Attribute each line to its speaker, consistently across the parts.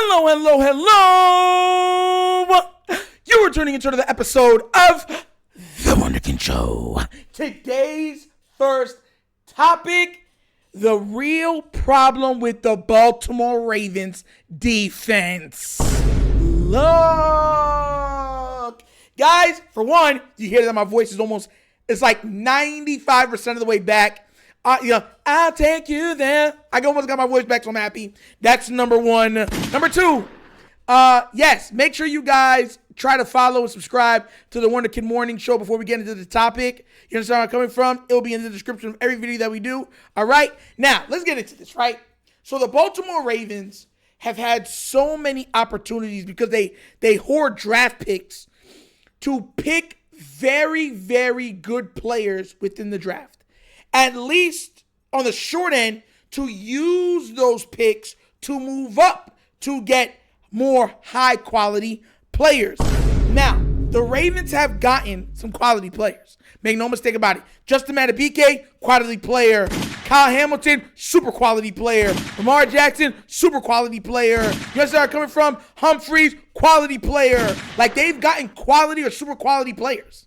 Speaker 1: Hello, hello, hello. You are tuning into the episode of The Wunderkind Show. Today's first topic, the real problem with the Baltimore Ravens defense. Look. Guys, for one, you hear that my voice is it's like 95% of the way back. I'll take you there. I almost got my voice back, so I'm happy. That's number one. Number two, yes, make sure you guys try to follow and subscribe to the Wunderkind Morning Show before we get into the topic. You understand where I'm coming from? It'll be in the description of every video that we do. All right? Now, let's get into this, right? So the Baltimore Ravens have had so many opportunities because they hoard draft picks to pick very, very good players within the draft. At least on the short end, to use those picks to move up to get more high-quality players. Now, the Ravens have gotten some quality players. Make no mistake about it. Justin Madubuike, quality player. Kyle Hamilton, super quality player. Lamar Jackson, super quality player. You understand where I'm coming from? Humphreys, quality player. Like, they've gotten quality or super quality players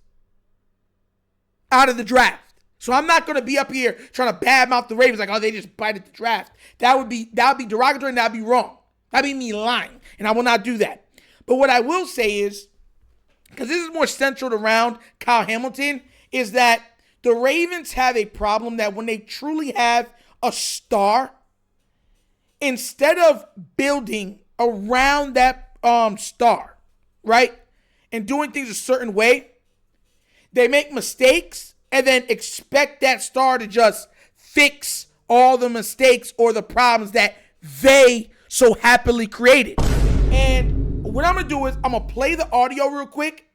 Speaker 1: out of the draft. So I'm not going to be up here trying to badmouth the Ravens like, oh, they just bite at the draft. That would be derogatory and that would be wrong. That'd be me lying, and I will not do that. But what I will say is, because this is more centered around Kyle Hamilton, is that the Ravens have a problem that when they truly have a star, instead of building around that star, right, and doing things a certain way, they make mistakes and then expect that star to just fix all the mistakes or the problems that they so happily created. And what I'm going to do is I'm going to play the audio real quick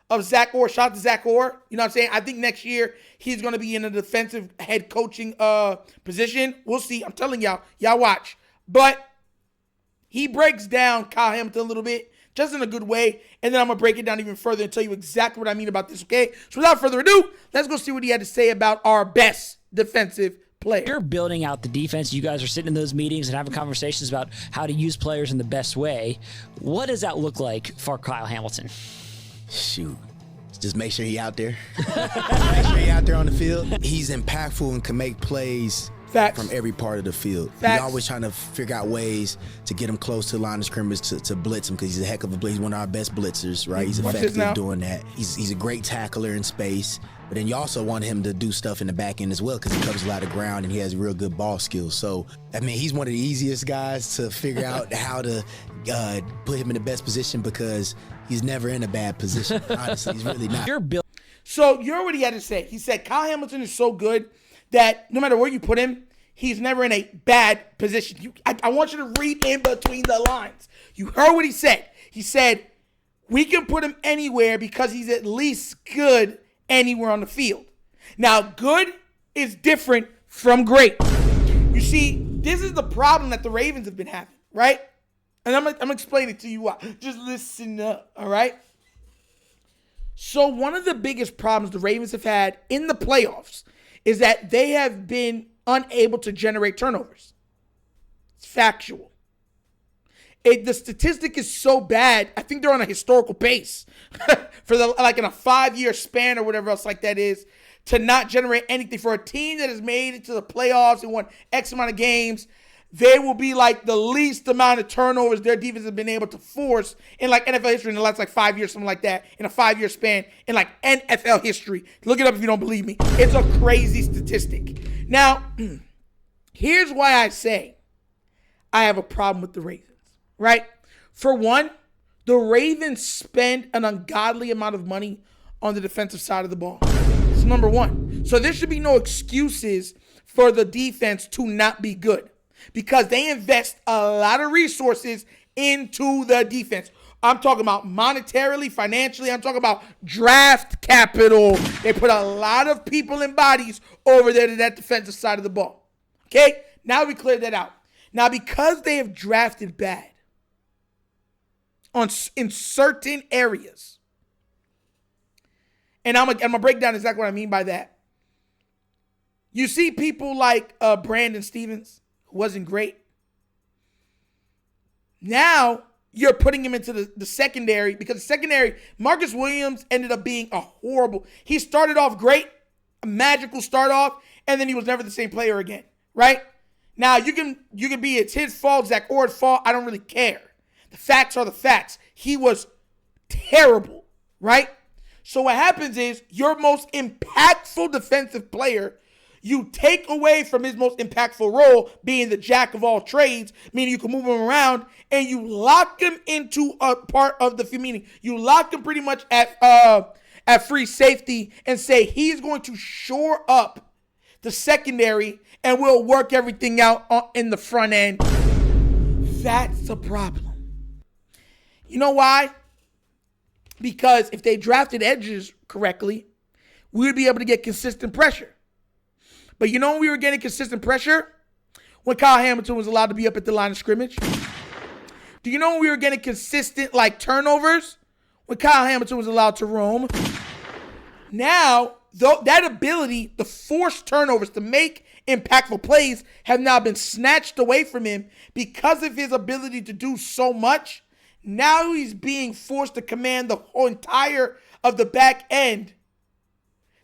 Speaker 1: of Zach Orr. Shout out to Zach Orr. You know what I'm saying? I think next year he's going to be in a defensive head coaching position. We'll see. I'm telling y'all. Y'all watch. But he breaks down Kyle Hamilton a little bit, just in a good way, and then I'm going to break it down even further and tell you exactly what I mean about this, okay? So without further ado, let's go see what he had to say about our best defensive player.
Speaker 2: You're building out the defense. You guys are sitting in those meetings and having conversations about how to use players in the best way. What does that look like for Kyle Hamilton?
Speaker 3: Shoot. Just make sure he's out there. Make sure he's out there on the field. He's impactful and can make plays from every part of the field. He's always trying to figure out ways to get him close to the line of scrimmage to blitz him, because he's a heck of a blitzer. He's one of our best blitzers, right? He's effective doing that. He's a great tackler in space, but then you also want him to do stuff in the back end as well, because he covers a lot of ground and he has real good ball skills. So, I mean, he's one of the easiest guys to figure out how to put him in the best position, because he's never in a bad position. Honestly, he's really not.
Speaker 1: So you heard what he had to say. He said Kyle Hamilton is so good that no matter where you put him, he's never in a bad position. I want you to read in between the lines. You heard what he said. He said, we can put him anywhere because he's at least good anywhere on the field. Now, good is different from great. You see, this is the problem that the Ravens have been having, right? And I'm going to explain it to you why. Just listen up, all right? So one of the biggest problems the Ravens have had in the playoffs is that they have been unable to generate turnovers. It's factual. The statistic is so bad, I think they're on a historical pace for in a 5-year span or whatever else like that is, to not generate anything. For a team that has made it to the playoffs and won X amount of games, they will be like the least amount of turnovers their defense has been able to force in like NFL history in the last like 5 years, something like that, in a 5-year span in like NFL history. Look it up if you don't believe me. It's a crazy statistic. Now, here's why I say I have a problem with the Ravens, right? For one, the Ravens spend an ungodly amount of money on the defensive side of the ball. That's number one. So there should be no excuses for the defense to not be good, because they invest a lot of resources into the defense. I'm talking about monetarily, financially. I'm talking about draft capital. They put a lot of people and bodies over there to that defensive side of the ball. Okay? Now we cleared that out. Now, because they have drafted bad in certain areas, and I'm gonna break down exactly what I mean by that. You see people like Brandon Stevens, who wasn't great. Now you're putting him into the secondary, because the secondary, Marcus Williams ended up being a horrible. He started off great, a magical start off, and then he was never the same player again, right? Now you can be it's his fault, Zach Orr's fault. I don't really care. The facts are the facts. He was terrible, right? So what happens is your most impactful defensive player, you take away from his most impactful role, being the jack of all trades, meaning you can move him around, and you lock him into a part of the field, meaning you lock him pretty much at free safety and say he's going to shore up the secondary and we'll work everything out in the front end. That's the problem. You know why? Because if they drafted edges correctly, we would be able to get consistent pressure. But you know when we were getting consistent pressure? When Kyle Hamilton was allowed to be up at the line of scrimmage. Do you know when we were getting consistent turnovers? When Kyle Hamilton was allowed to roam. Now, that ability, the forced turnovers to make impactful plays, have now been snatched away from him because of his ability to do so much. Now he's being forced to command the whole entire of the back end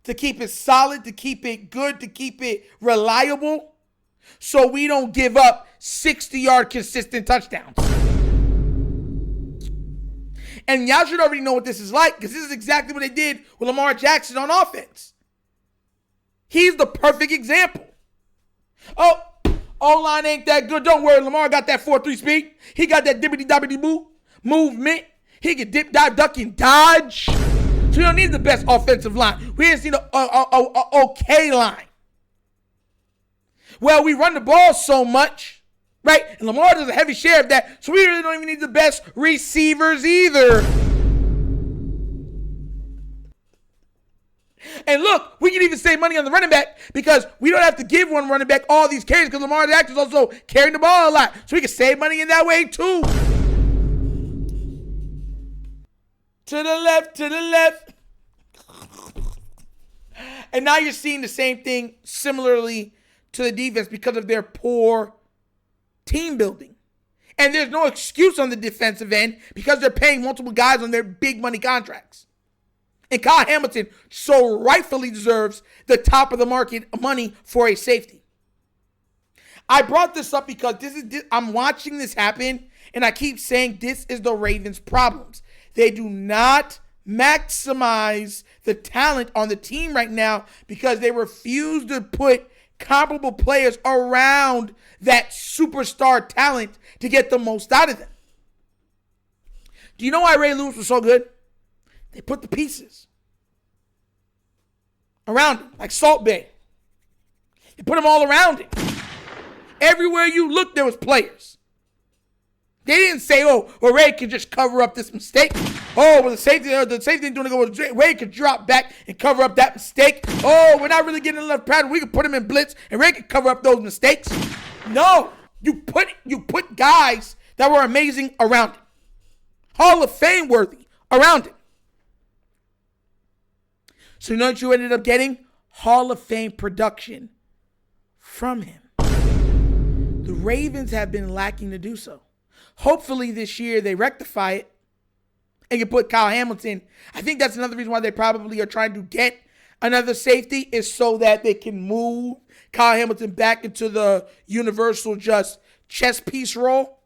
Speaker 1: to keep it solid, to keep it good, to keep it reliable, so we don't give up 60-yard consistent touchdowns. And y'all should already know what this is like, because this is exactly what they did with Lamar Jackson on offense. He's the perfect example. Oh, O-line ain't that good. Don't worry, Lamar got that 4-3 speed. He got that dibbity-dobbity-boo movement. He can dip, dive, duck, and dodge. So we don't need the best offensive line. We didn't see the okay line. Well, we run the ball so much, right? And Lamar does a heavy share of that, so we really don't even need the best receivers either. And look, we can even save money on the running back because we don't have to give one running back all these carries because Lamar Jackson is also carrying the ball a lot. So we can save money in that way too. To the left, to the left. And now you're seeing the same thing similarly to the defense because of their poor team building. And there's no excuse on the defensive end because they're paying multiple guys on their big money contracts. And Kyle Hamilton so rightfully deserves the top of the market money for a safety. I brought this up because I'm watching this happen, and I keep saying this is the Ravens' problems. They do not maximize the talent on the team right now because they refuse to put comparable players around that superstar talent to get the most out of them. Do you know why Ray Lewis was so good? They put the pieces around him, like Salt Bay. They put them all around him. Everywhere you look, there was players. They didn't say, well, Ray could just cover up this mistake. Oh, well, the safety didn't do it. Ray could drop back and cover up that mistake. Oh, we're not really getting enough pattern. We could put him in blitz, and Ray could cover up those mistakes. No, you put guys that were amazing around him. Hall of Fame worthy around him. So you know what you ended up getting? Hall of Fame production from him. The Ravens have been lacking to do so. Hopefully this year they rectify it and can put Kyle Hamilton. I think that's another reason why they probably are trying to get another safety, is so that they can move Kyle Hamilton back into the universal just chess piece role.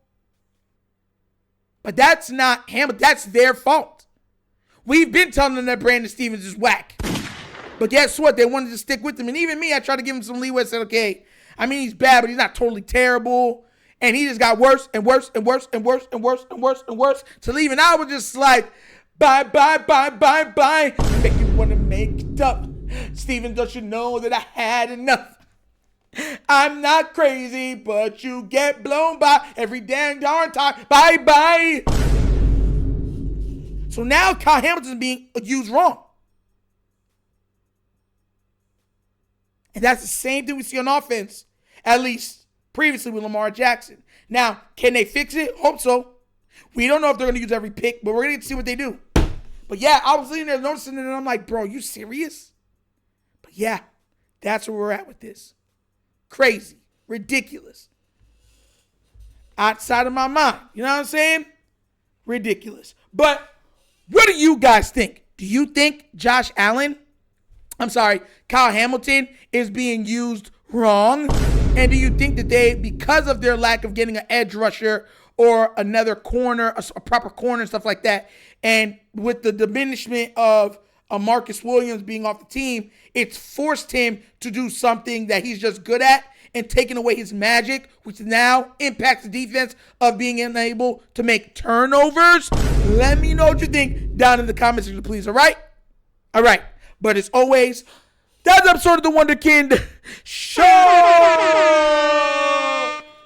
Speaker 1: But that's not Hamilton. That's their fault. We've been telling them that Brandon Stevens is whack. But guess what? They wanted to stick with him. And even me, I tried to give him some leeway. I said, okay, I mean, he's bad, but he's not totally terrible. And he just got worse and worse and worse and worse and worse and worse and worse to leave. And I was just like, bye, bye, bye, bye, bye. Make you want to make it up. Steven, don't you know that I had enough? I'm not crazy, but you get blown by every damn darn time. Bye, bye. So now Kyle Hamilton's being used wrong. And that's the same thing we see on offense, at least previously with Lamar Jackson. Now, can they fix it? Hope so. We don't know if they're going to use every pick, but we're going to see what they do. But yeah, I was sitting there noticing it, and I'm like, bro, you serious? But yeah, that's where we're at with this. Crazy. Ridiculous. outside of my mind. You know what I'm saying? Ridiculous. But what do you guys think? Do you think Kyle Hamilton is being used wrong? And do you think that they, because of their lack of getting an edge rusher or another corner, a proper corner and stuff like that, and with the diminishment of Marcus Williams being off the team, it's forced him to do something that he's just good at and taking away his magic, which now impacts the defense of being unable to make turnovers? Let me know what you think down in the comment section, please, all right? All right. But as always, that's the episode of The Wunderkind Show.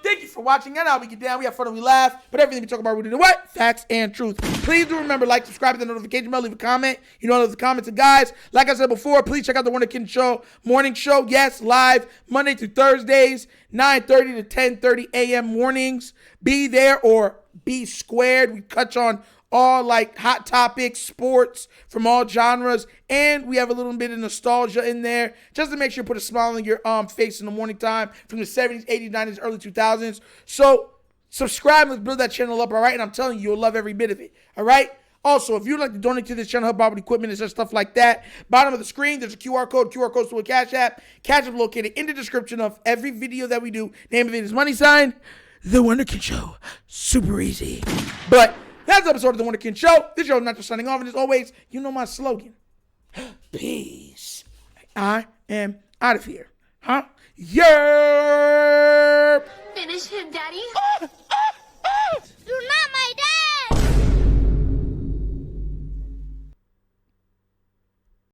Speaker 1: Thank you for watching. And how we get down, we have fun and we laugh. But everything we talk about, we do what? Facts and truth. Please do remember, like, subscribe to the notification bell, leave a comment. You know, I love the comments. And guys, like I said before, please check out The Wunderkind Show morning show. Yes, live Monday through Thursdays, 9:30 to 10:30 a.m. mornings. Be there or be squared. We touch on all like hot topics, sports from all genres, and we have a little bit of nostalgia in there just to make sure you put a smile on your face in the morning time from the 70s, 80s, 90s, early 2000s. So subscribe, let's build that channel up, all right? And I'm telling you, you'll love every bit of it, all right? Also, if you'd like to donate to this channel, help out with equipment and such stuff like that, bottom of the screen, there's a QR code to a Cash App. Cash App located in the description of every video that we do. Name of it is money sign, The Wunderkind Show. Super easy. But that's the episode of The Wunderkind Show. This show is not just signing off, and as always, you know my slogan. Peace. I am out of here. Huh? Yerp.
Speaker 4: Finish him, Daddy.